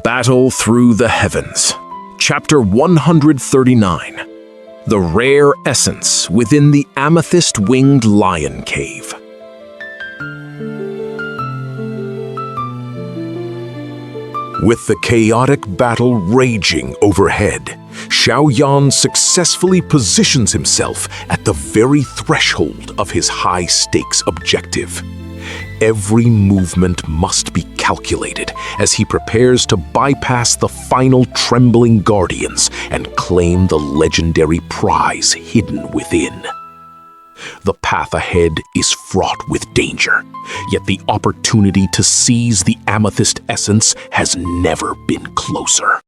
Battle Through the Heavens, Chapter 139, The Rare Essence Within the Amethyst-Winged Lion Cave. With the chaotic battle raging overhead, Xiaoyan successfully positions himself at the very threshold of his high-stakes objective. Every movement must be calculated as he prepares to bypass the final trembling guardians and claim the legendary prize hidden within. The path ahead is fraught with danger, yet the opportunity to seize the amethyst essence has never been closer.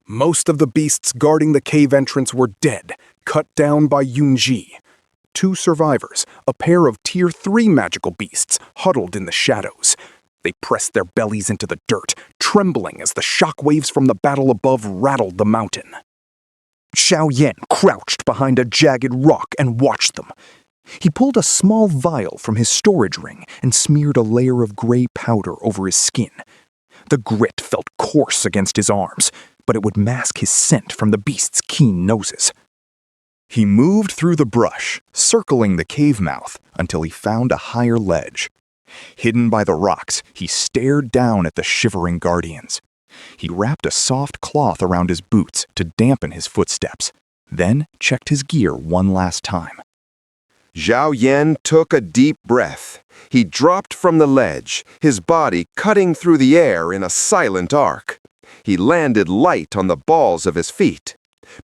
Most of the beasts guarding the cave entrance were dead, cut down by Yunji. 2 survivors, a pair of Tier 3 magical beasts, huddled in the shadows. They pressed their bellies into the dirt, trembling as the shockwaves from the battle above rattled the mountain. Xiaoyan crouched behind a jagged rock and watched them. He pulled a small vial from his storage ring and smeared a layer of gray powder over his skin. The grit felt coarse against his arms, but it would mask his scent from the beasts' keen noses. He moved through the brush, circling the cave mouth until he found a higher ledge. Hidden by the rocks, he stared down at the shivering guardians. He wrapped a soft cloth around his boots to dampen his footsteps, then checked his gear one last time. Xiaoyan took a deep breath. He dropped from the ledge, his body cutting through the air in a silent arc. He landed light on the balls of his feet.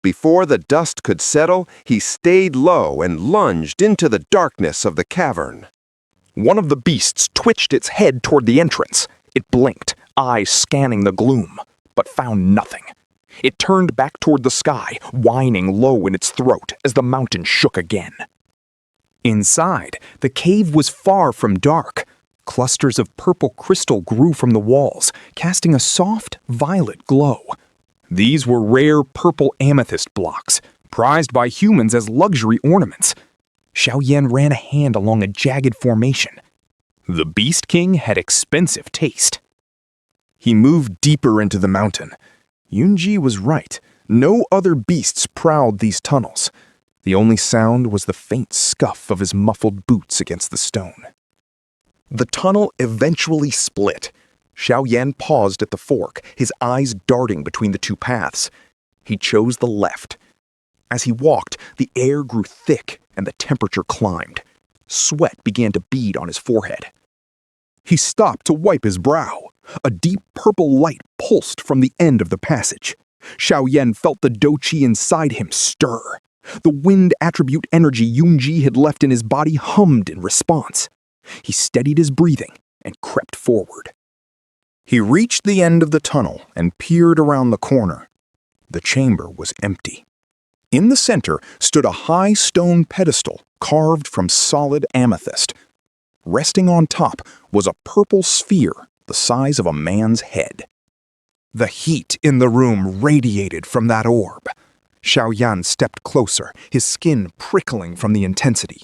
Before the dust could settle, he stayed low and lunged into the darkness of the cavern. One of the beasts twitched its head toward the entrance. It blinked, eyes scanning the gloom, but found nothing. It turned back toward the sky, whining low in its throat as the mountain shook again. Inside, the cave was far from dark. Clusters of purple crystal grew from the walls, casting a soft, violet glow. These were rare purple amethyst blocks, prized by humans as luxury ornaments. Xiaoyan ran a hand along a jagged formation. The Beast King had expensive taste. He moved deeper into the mountain. Yunji was right. No other beasts prowled these tunnels. The only sound was the faint scuff of his muffled boots against the stone. The tunnel eventually split. Xiaoyan paused at the fork, his eyes darting between the 2 paths. He chose the left. As he walked, the air grew thick and the temperature climbed. Sweat began to bead on his forehead. He stopped to wipe his brow. A deep purple light pulsed from the end of the passage. Xiaoyan felt the Dou Qi inside him stir. The wind attribute energy Yunji had left in his body hummed in response. He steadied his breathing and crept forward. He reached the end of the tunnel and peered around the corner. The chamber was empty. In the center stood a high stone pedestal carved from solid amethyst. Resting on top was a purple sphere the size of a man's head. The heat in the room radiated from that orb. Xiaoyan stepped closer, his skin prickling from the intensity.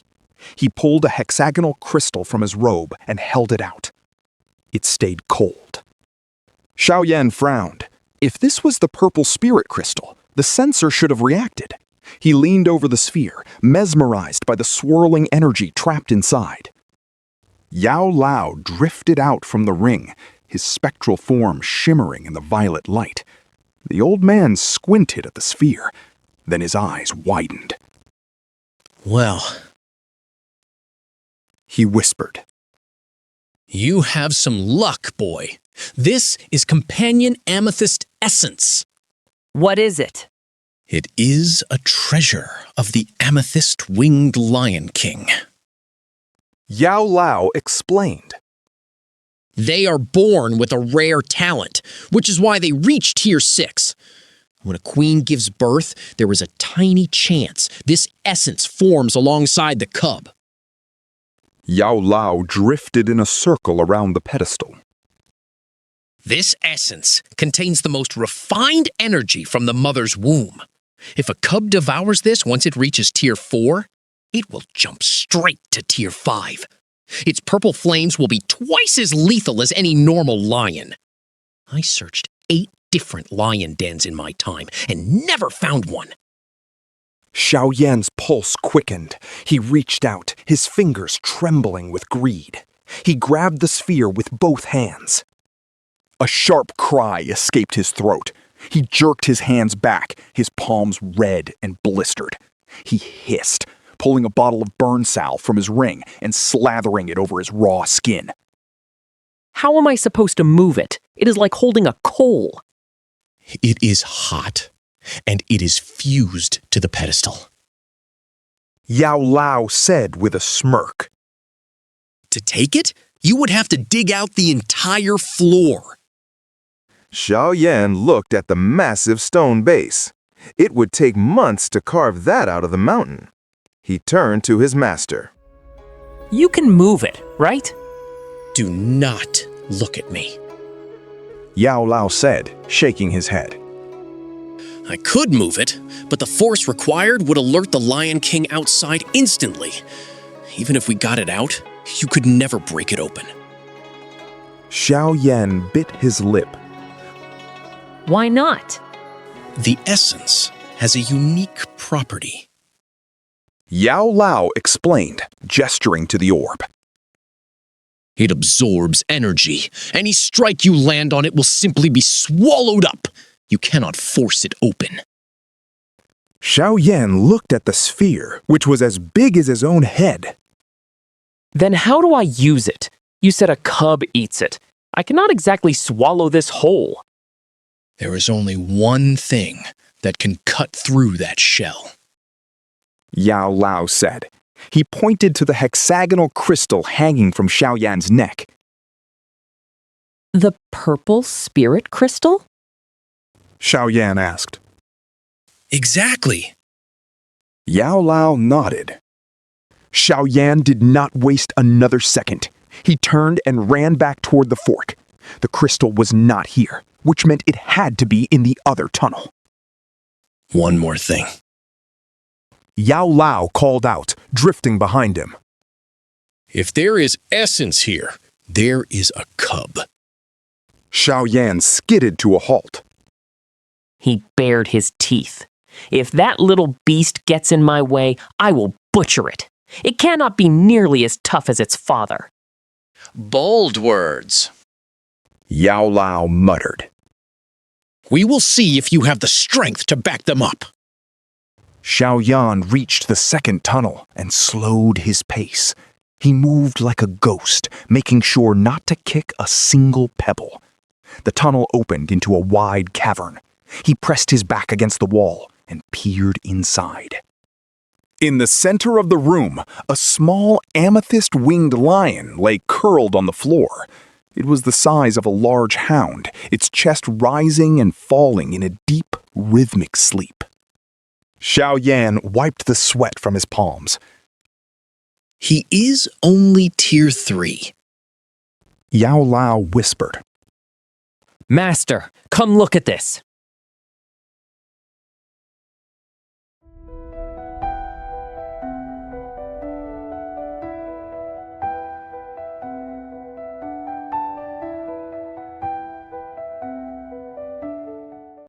He pulled a hexagonal crystal from his robe and held it out. It stayed cold. Xiaoyan frowned. If this was the purple spirit crystal, the sensor should have reacted. He leaned over the sphere, mesmerized by the swirling energy trapped inside. Yao Lao drifted out from the ring, his spectral form shimmering in the violet light. The old man squinted at the sphere, then his eyes widened. Well, he whispered. You have some luck, boy. This is companion amethyst essence. What is it? It is a treasure of the amethyst-winged Lion King. Yao Lao explained. They are born with a rare talent, which is why they reach Tier 6. When a queen gives birth, there is a tiny chance this essence forms alongside the cub. Yao Lao drifted in a circle around the pedestal. This essence contains the most refined energy from the mother's womb. If a cub devours this once it reaches Tier 4, it will jump straight to Tier 5. Its purple flames will be twice as lethal as any normal lion. I searched 8 different lion dens in my time and never found one. Xiaoyan's pulse quickened. He reached out, his fingers trembling with greed. He grabbed the sphere with both hands. A sharp cry escaped his throat. He jerked his hands back, his palms red and blistered. He hissed, pulling a bottle of burn salve from his ring and slathering it over his raw skin. How am I supposed to move it? It is like holding a coal. It is hot, and it is fused to the pedestal. Yao Lao said with a smirk. To take it, you would have to dig out the entire floor. Xiaoyan looked at the massive stone base. It would take months to carve that out of the mountain. He turned to his master. You can move it, right? Do not look at me. Yao Lao said, shaking his head. I could move it, but the force required would alert the Lion King outside instantly. Even if we got it out, you could never break it open. Xiaoyan bit his lip. Why not? The essence has a unique property. Yao Lao explained, gesturing to the orb. It absorbs energy. Any strike you land on it will simply be swallowed up. You cannot force it open. Xiaoyan looked at the sphere, which was as big as his own head. Then how do I use it? You said a cub eats it. I cannot exactly swallow this whole. There is only one thing that can cut through that shell. Yao Lao said. He pointed to the hexagonal crystal hanging from Xiaoyan's neck. The purple spirit crystal? Xiaoyan asked. Exactly. Yao Lao nodded. Xiaoyan did not waste another second. He turned and ran back toward the fork. The crystal was not here, which meant it had to be in the other tunnel. One more thing. Yao Lao called out, drifting behind him. If there is essence here, there is a cub. Xiaoyan skidded to a halt. He bared his teeth. If that little beast gets in my way, I will butcher it. It cannot be nearly as tough as its father. Bold words. Yao Lao muttered. We will see if you have the strength to back them up. Xiaoyan reached the second tunnel and slowed his pace. He moved like a ghost, making sure not to kick a single pebble. The tunnel opened into a wide cavern. He pressed his back against the wall and peered inside. In the center of the room, a small amethyst-winged lion lay curled on the floor. It was the size of a large hound, its chest rising and falling in a deep, rhythmic sleep. Xiaoyan wiped the sweat from his palms. He is only tier 3. Yao Lao whispered. Master, come look at this.